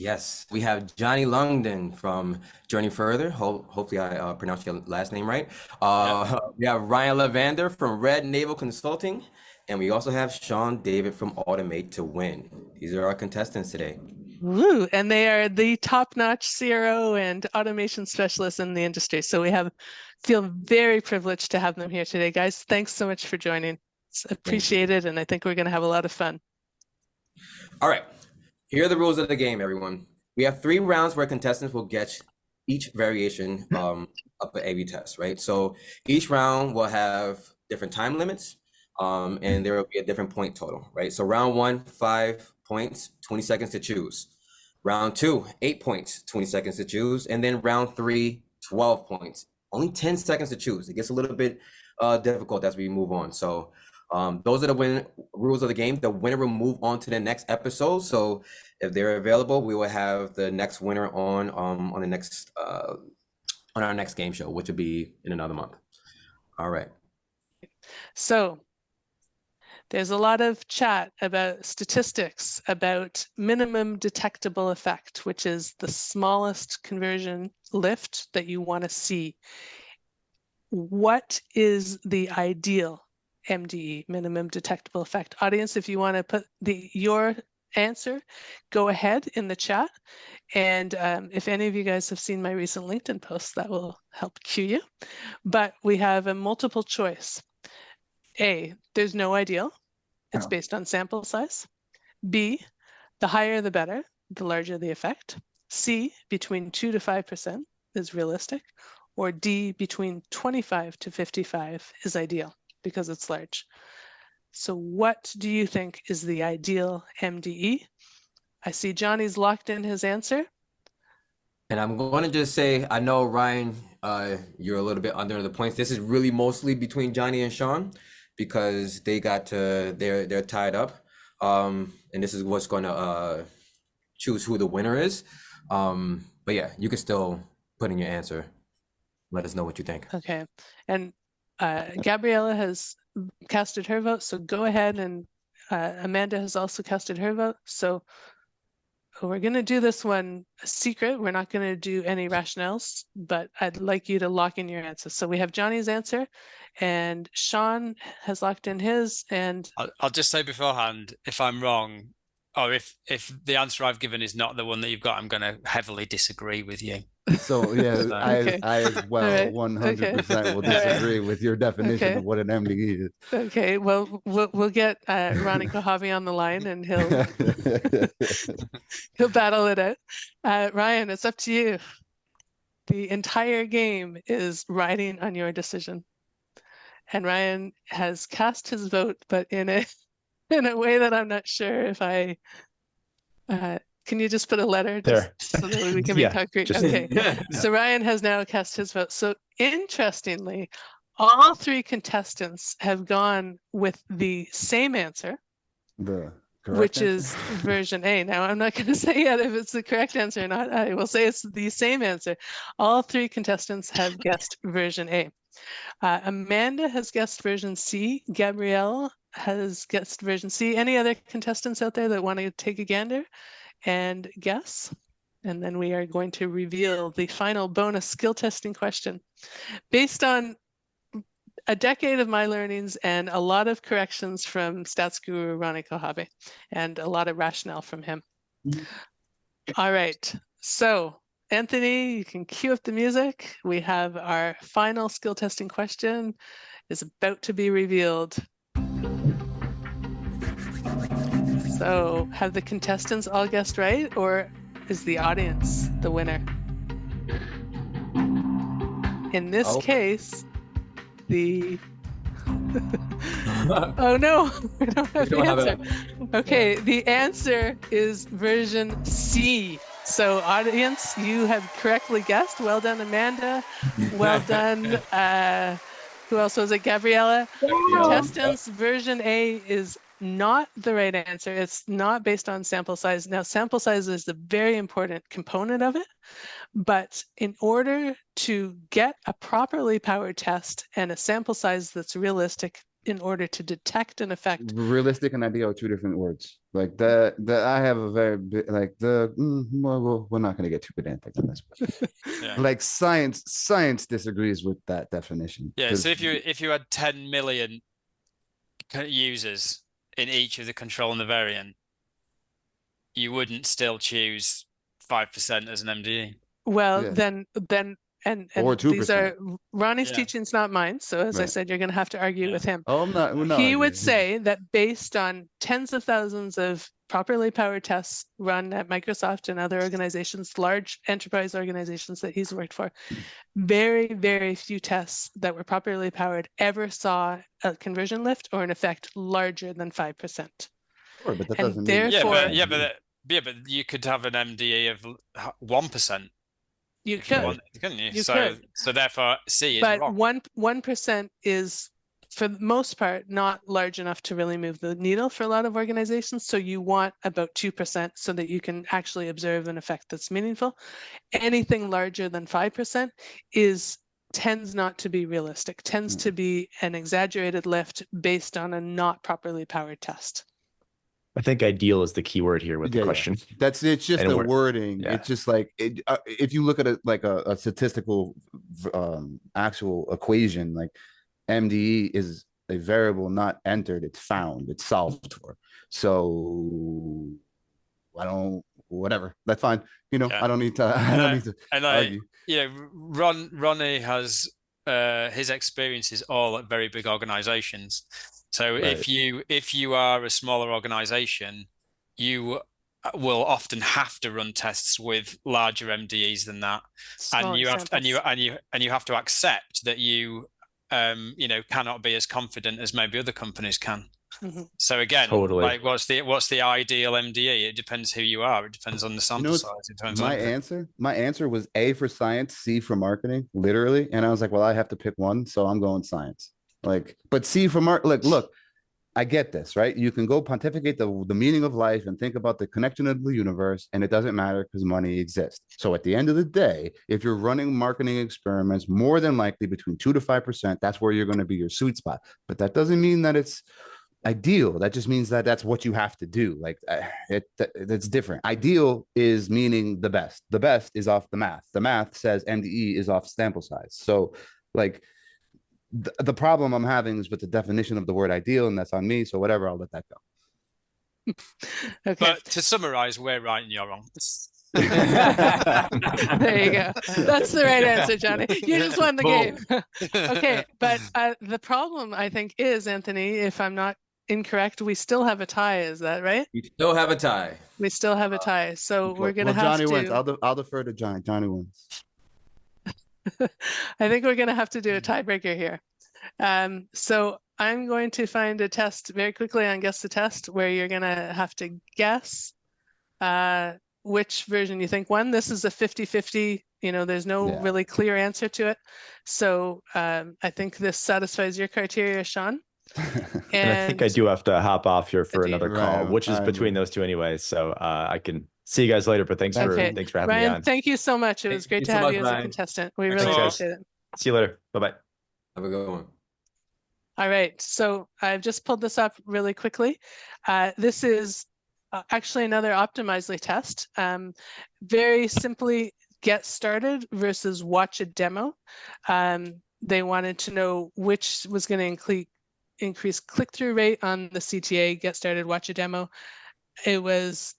Yes, we have Johnny Longden from Journey Further. Hopefully, I pronounced your last name right. Yep. We have Ryan Levander from Red Navel Consulting, and we also have Shawn David from Automate to Win. These are our contestants today. Woo, and they are the top-notch CRO and automation specialists in the industry. So feel very privileged to have them here today. Guys, thanks so much for joining. It's appreciated, and I think we're going to have a lot of fun. All right, here are the rules of the game, everyone. We have 3 rounds where contestants will get each variation of the A/B test, right? So each round will have different time limits, and there will be a different point total, right? So round 1, 5 points, 20 seconds to choose. Round 2, 8 points, 20 seconds to choose. And then round 3, 12 points, only 10 seconds to choose. It gets a little bit difficult as we move on. So those are the rules of the game. The winner will move on to the next episode. So if they're available, we will have the next winner on the next on our next game show, which will be in another month. All right. So there's a lot of chat about statistics, about minimum detectable effect, which is the smallest conversion lift that you want to see. What is the ideal MDE, minimum detectable effect? Audience, if you want to put your answer, go ahead in the chat. And if any of you guys have seen my recent LinkedIn post, that will help cue you. But we have a multiple choice. A, there's no ideal. It's based on sample size. B, the higher the better, the larger the effect. C, between 2 to 5% is realistic. Or D, between 25 to 55 is ideal because it's large. So what do you think is the ideal MDE? I see Johnny's locked in his answer. And I'm going to just say, I know, Ryan, you're a little bit under the points. This is really mostly between Johnny and Shawn because they're tied up. And this is what's going to choose who the winner is. But yeah, you can still put in your answer. Let us know what you think. Okay. And Gabriella has casted her vote, so go ahead, and Amanda has also casted her vote. So we're going to do this one a secret. We're not going to do any rationales, but I'd like you to lock in your answers. So we have Johnny's answer, and Shawn has locked in his. And I'll just say beforehand, if I'm wrong, or if the answer I've given is not the one that you've got, I'm going to heavily disagree with you. So yeah, So, okay. I as well, All right. 100% will disagree with your definition of what an MDE is. Okay, well, we'll get Ronnie Kohavi on the line, and he'll battle it out. Ryan, it's up to you. The entire game is riding on your decision, and Ryan has cast his vote, but in a way that I'm not sure if I. Can you just put a letter there so that we can be concrete? Okay. So Ryan has now cast his vote. So interestingly, all 3 contestants have gone with the same answer, which is version A. Now, I'm not going to say yet if it's the correct answer or not. I will say it's the same answer. All 3 contestants have guessed version A. Amanda has guessed version C. Gabrielle has guessed version C. Any other contestants out there that want to take a gander and guess? And then we are going to reveal the final bonus skill testing question. Based on a decade of my learnings and a lot of corrections from stats guru Ronnie Kohavi, and a lot of rationale from him. All right, so Anthony, you can cue up the music. We have our final skill testing question is about to be revealed. So have the contestants all guessed right, or is the audience the winner? In this case, the oh no, we don't have the answer. Okay, the answer is version C. So audience, you have correctly guessed. Well done, Amanda. Well done. Who else was it? Gabriella. Contestants, version A is not the right answer. It's not based on sample size. Now, sample size is a very important component of it, but in order to get a properly powered test and a sample size that's realistic, in order to detect an effect. Realistic and ideal are two different words. Like I have a very big, like well, we're not going to get too pedantic on this. Yeah. Like science disagrees with that definition. Yeah. So if you had 10 million users in each of the control and the variant, you wouldn't still choose 5% as an MDE. Well, Yeah. then and Or these 2%. are Ronnie's Yeah. teachings, not mine. So as I Right. said, you're going to have to argue Yeah. with him. Oh, we're not He would arguing. say that based on tens of thousands of properly powered tests run at Microsoft and other organizations, large enterprise organizations that he's worked for, very, very few tests that were properly powered ever saw a conversion lift or an effect larger than 5%. Sure, but that And doesn't mean therefore- but you could have an MDE of 1%. You if you could, want, couldn't you? You so could. so therefore C is but wrong. 1% is, for the most part, not large enough to really move the needle for a lot of organizations. So you want about 2% so that you can actually observe an effect that's meaningful. Anything larger than 5% tends not to be realistic, tends to be an exaggerated lift based on a not properly powered test. I think ideal is the key word here with the question. It's just And the we're- wording. yeah. It's just like if you look at it like a statistical actual equation, like MDE is a variable not entered, it's found, it's solved for. So whatever. That's fine. Yeah. I don't need to argue. Ronnie has his experiences all at very big organizations. So Right. if you are a smaller organization, you will often have to run tests with larger MDEs than that, and you have to accept that you cannot be as confident as maybe other companies can. Mm-hmm. So again, Totally. like what's the ideal MDE? It depends who you are. It depends on the sample size. It depends on My answer was A for science, C for marketing, literally. And I was like, well, I have to pick one, so I'm going science. But C for look, I get this, right? You can go pontificate the meaning of life and think about the connection of the universe, and it doesn't matter because money exists. So at the end of the day, if you're running marketing experiments, more than likely between 2 to 5%, that's where you're going to be your sweet spot. But that doesn't mean that it's ideal. That just means that that's what you have to do. It's different. Ideal is meaning the best. The best is off the math. The math says MDE is off sample size. So the problem I'm having is with the definition of the word ideal, and that's on me. So whatever, I'll let that go. Okay. But to summarize, we're right and you're wrong. There you go. That's the right answer, Johnny. You just won the game. Okay, but the problem, I think, is, Anthony, if I'm not incorrect, we still have a tie. Is that right? You still have a tie. We still have a tie. So we're going to have Johnny to... wins. I'll defer to Johnny. Johnny wins. I think we're going to have to do a tiebreaker here. So I'm going to find a test very quickly on Guess the Test where you're going to have to guess which version you think won. This is a 50-50. There's no really clear answer to it. So I think this satisfies your criteria, Shawn. And I think I do have to hop off here for another call, Right, which is between those two anyways. So I can see you guys later, but thanks for having Ryan, me on. thank you so much. It was great to have you as a contestant. We really appreciate it. See you later. Bye-bye. Have a good one. All right, so I've just pulled this up really quickly. This is actually another Optimizely test. Very simply, get started versus watch a demo. They wanted to know which was going to increase click-through rate on the CTA, get started, watch a demo. It was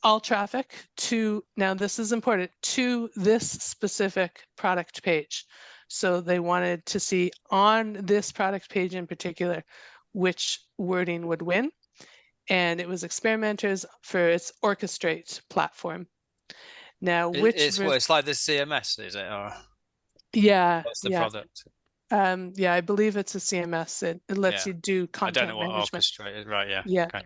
all traffic to, now this is important, to this specific product page. So they wanted to see on this product page in particular, which wording would win. And it was experimenters for its Orchestrate platform. Now, it's like the CMS, is it? Or yeah, what's the product? Yeah, I believe it's a CMS. It lets you do content I don't know what management. Orchestrate is, right? Yeah. Yeah. Okay.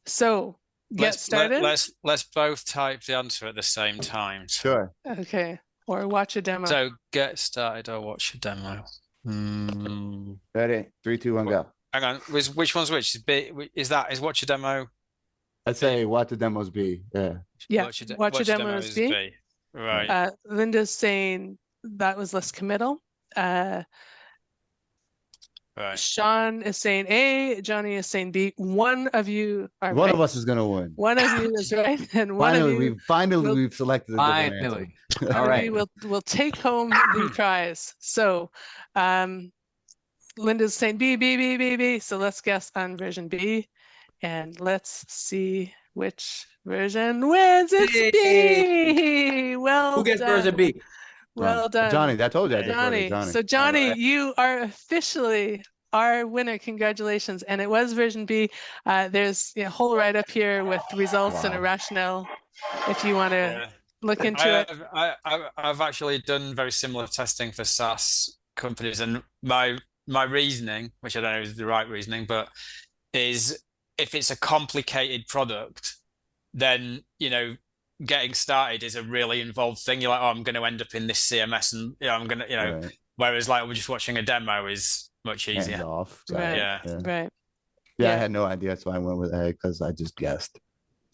So get started. Let's both type the answer at the same time. Sure. Okay. Or watch a demo. So get started or watch a demo. Ready? 3, 2, 1, go. Hang on. Which one's which? Is watch a demo? I'd say watch the demos B. Yeah. Yeah. Watch a demo is B. Right. Linda's saying that was less committal. Right. Shawn is saying A, Johnny is saying B. One of you are One right. of us is gonna win. One of you is right, and one of Finally, you finally will- we've selected a different answer. Finally. one All of right. you will take home the prize. So, Linda's saying B, B, B, B, B. So let's guess on version B, and let's see which version wins. It's B. Well Who gets done. version B? Well done, Johnny. I told you I deferred to Johnny. Johnny. So Johnny, right. you are officially our winner. Congratulations. And it was version B. There's a whole write-up here with results and a Wow. rationale if you want to look into it. I've actually done very similar testing for SaaS companies, and my reasoning, which I don't know is the right reasoning, but is if it's a complicated product, then getting started is a really involved thing. You're like, oh, I'm going to end up in this CMS, and I'm going to, Right. whereas like we're just watching a demo is much Hands easier. off. Right. Yeah. Right. Yeah, I had no idea, so I went with A because I just guessed.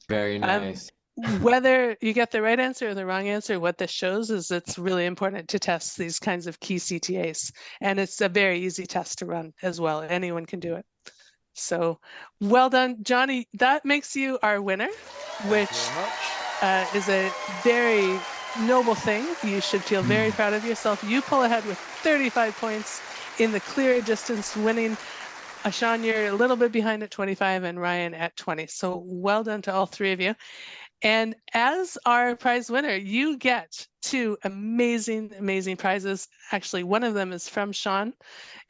Very nice. Whether you get the right answer or the wrong answer, what this shows is it's really important to test these kinds of key CTAs. And it's a very easy test to run as well. Anyone can do it. So well done, Johnny. That makes you our winner, which is a very noble thing. You should feel very proud of yourself. You pull ahead with 35 points in the clear distance, winning. Shawn, you're a little bit behind at 25 and Ryan at 20. So well done to all three of you. And as our prize winner, you get two amazing, amazing prizes. Actually, one of them is from Shawn.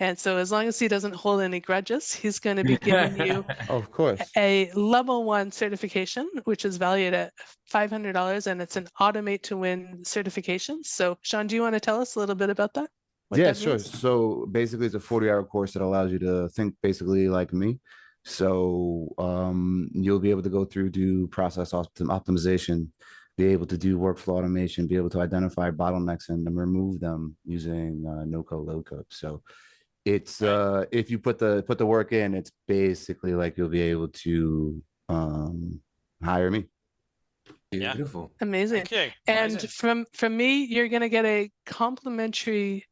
And so as long as he doesn't hold any grudges, he's going to be giving you Of course. a level 1 certification, which is valued at $500, and it's an Automate to Win certification. So Shawn, do you want to tell us a little bit about that? What Yeah, that sure. means? So basically, it's a 40-hour course that allows you to think basically like me. So you'll be able to go through, do process optimization, be able to do workflow automation, be able to identify bottlenecks and then remove them using no code, low code. So it's if you put the work in, it's basically like you'll be able to hire me. Beautiful. Amazing. Thank you. And Amazing. from me, you're going to get a complimentary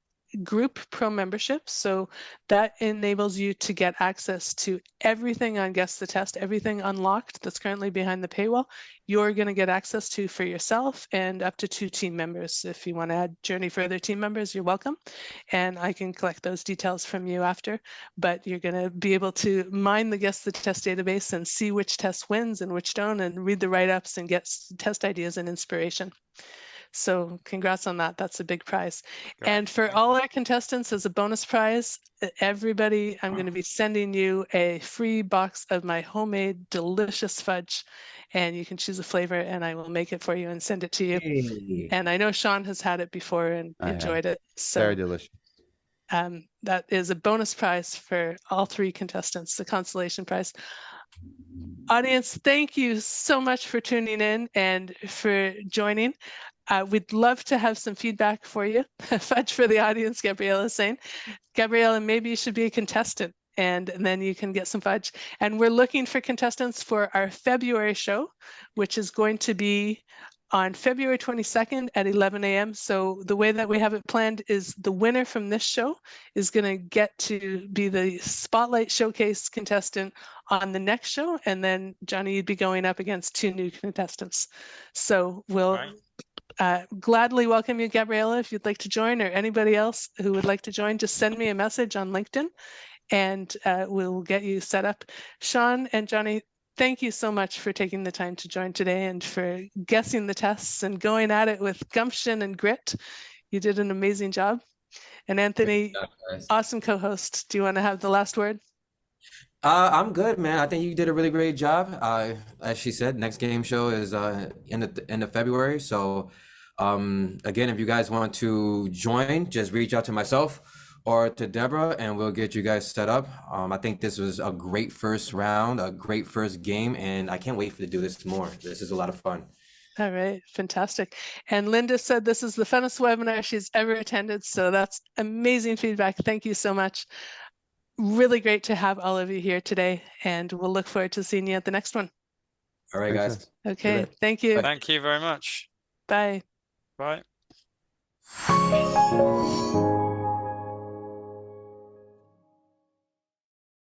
group pro membership. So that enables you to get access to everything on Guess the Test, everything unlocked that's currently behind the paywall. You're going to get access to for yourself and up to 2 team members. If you want to add Journey for other team members, you're welcome. And I can collect those details from you after. But you're going to be able to mine the Guess the Test database and see which test wins and which don't, and read the write-ups and get test ideas and inspiration. So congrats on that. That's a big prize. Great. And for all our contestants, as a bonus prize, everybody, I'm going to be sending you a free box of my homemade delicious fudge. And you can choose a flavor and I will make it for you and send it to you. Hey. And I know Shawn has had it before and enjoyed it. So Very delicious. that is a bonus prize for all 3 contestants, the consolation prize. Audience, thank you so much for tuning in and for joining. We'd love to have some feedback for you. Fudge for the audience, Gabriella is saying. Gabriella, maybe you should be a contestant and then you can get some fudge. And we're looking for contestants for our February show, which is going to be on February 22nd at 11 a.m. So the way that we have it planned is the winner from this show is going to get to be the Spotlight Showcase contestant on the next show. And then Johnny, you'd be going up against 2 new contestants. So we'll gladly welcome you, Gabriella, if you'd like to join, or anybody else who would like to join, just send me a message on LinkedIn and we'll get you set up. Shawn and Johnny, thank you so much for taking the time to join today and for guessing the tests and going at it with gumption and grit. You did an amazing job. And Anthony, awesome co-host. Do you want to have the last word? I'm good, man. I think you did a really great job. As she said, next game show is end of February. So again, if you guys want to join, just reach out to myself or to Deborah and we'll get you guys set up. I think this was a great first round, a great first game, and I can't wait to do this more. This is a lot of fun. All right, fantastic. And Linda said this is the funnest webinar she's ever attended. So that's amazing feedback. Thank you so much. Really great to have all of you here today, and we'll look forward to seeing you at the next one. All right, guys. Okay, thank you. Thank you very much. Bye. Bye.